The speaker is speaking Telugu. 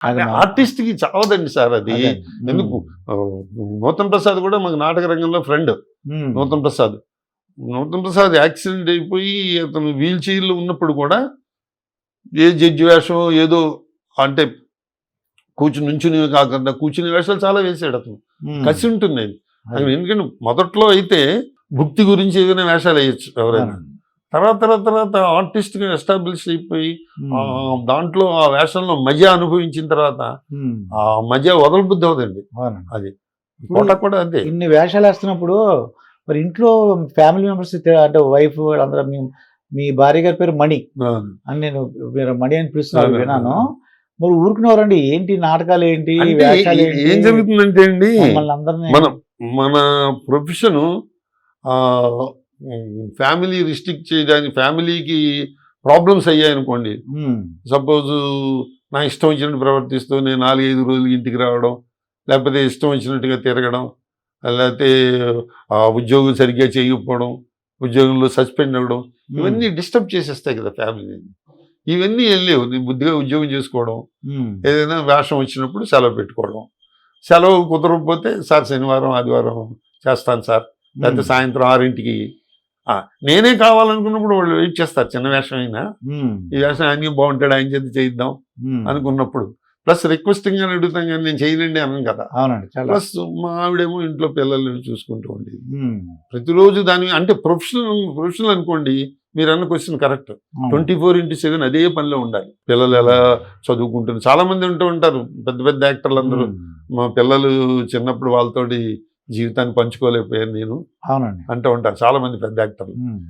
అది ఆర్టిస్ట్కి చావదండి సార్ అది. ఎందుకు నూతన్ ప్రసాద్ కూడా మాకు నాటక రంగంలో ఫ్రెండ్. నూతన్ ప్రసాద్ యాక్సిడెంట్ అయిపోయి అతను వీల్ చైర్లో ఉన్నప్పుడు కూడా ఏ జడ్జి వేషం ఏదో అంటే నుంచుని కాకుండా కూర్చుని వేషాలు చాలా వేసాడు అతను. కసి ఉంటుంది అది. ఎందుకంటే మొదట్లో అయితే భుక్తి గురించి ఏదైనా వేషాలు వేయచ్చు ఎవరైనా. తర్వాత ఆర్టిస్ట్గా ఎస్టాబ్లిష్ అయిపోయి దాంట్లో ఆ వేషంలో మజా అనుభవించిన తర్వాత ఆ మజా వదలబుద్ధి అవుదండి. అది కూడా అంతే. ఇన్ని వేషాలు వేస్తున్నప్పుడు మరి ఇంట్లో ఫ్యామిలీ మెంబర్స్ అంటే వైఫ్ వాళ్ళందరూ మీ భార్య గారి పేరు మణి అని నేను మీరు మణి అని పిలుస్తున్నారు విన్నాను. మరి ఊరుకునేవారండి ఏంటి నాటకాలు ఏంటి వేషాలు ఏంటి? ఏం జరుగుతుందంటే అండి మన ప్రొఫెషను ఫ్యామిలీ రిస్ట్రిక్ట్ చేయడానికి ఫ్యామిలీకి ప్రాబ్లమ్స్ అయ్యాయనుకోండి. సపోజ్ నా ఇష్టం వచ్చినట్టు ప్రవర్తిస్తూ నేను 4-5 రోజులకి ఇంటికి రావడం, లేకపోతే ఇష్టం వచ్చినట్టుగా తిరగడం, లేకపోతే ఉద్యోగం సరిగ్గా చేయకపోవడం, ఉద్యోగంలో సస్పెండ్ అవ్వడం, ఇవన్నీ డిస్టర్బ్ చేసేస్తాయి కదా ఫ్యామిలీని. ఇవన్నీ వెళ్ళలేవు. నేను బుద్ధిగా ఉద్యోగం చేసుకోవడం, ఏదైనా వేషం వచ్చినప్పుడు సెలవు పెట్టుకోవడం. సెలవు కుదరకపోతే సార్ శనివారం ఆదివారం చేస్తాను సార్, లేకపోతే సాయంత్రం 6ంటికి. నేనే కావాలనుకున్నప్పుడు వాళ్ళు వెయిట్ చేస్తారు. చిన్న వేషం అయినా ఈ వేషం ఆయనకి బాగుంటాడు ఆయన చేతి చేయిద్దాం అనుకున్నప్పుడు ప్లస్ రిక్వెస్టింగ్ అని అడుగుతాం కానీ నేను చేయలేండి అన్నాను కదా. ప్లస్ మా ఆవిడేమో ఇంట్లో పిల్లల్ని చూసుకుంటూ ఉండేది ప్రతిరోజు. దాని అంటే ప్రొఫెషనల్ అనుకోండి. మీరు అన్న క్వశ్చన్ కరెక్ట్. 24/7 అదే పనిలో ఉండాలి. పిల్లలు ఎలా చదువుకుంటున్నారు చాలా మంది ఉంటూ ఉంటారు. పెద్ద యాక్టర్లు అందరూ మా పిల్లలు చిన్నప్పుడు వాళ్ళతోటి జీవితాన్ని పంచుకోలేకపోయాను నేను అంటూ ఉంటారు చాలా మంది పెద్ద యాక్టర్లు.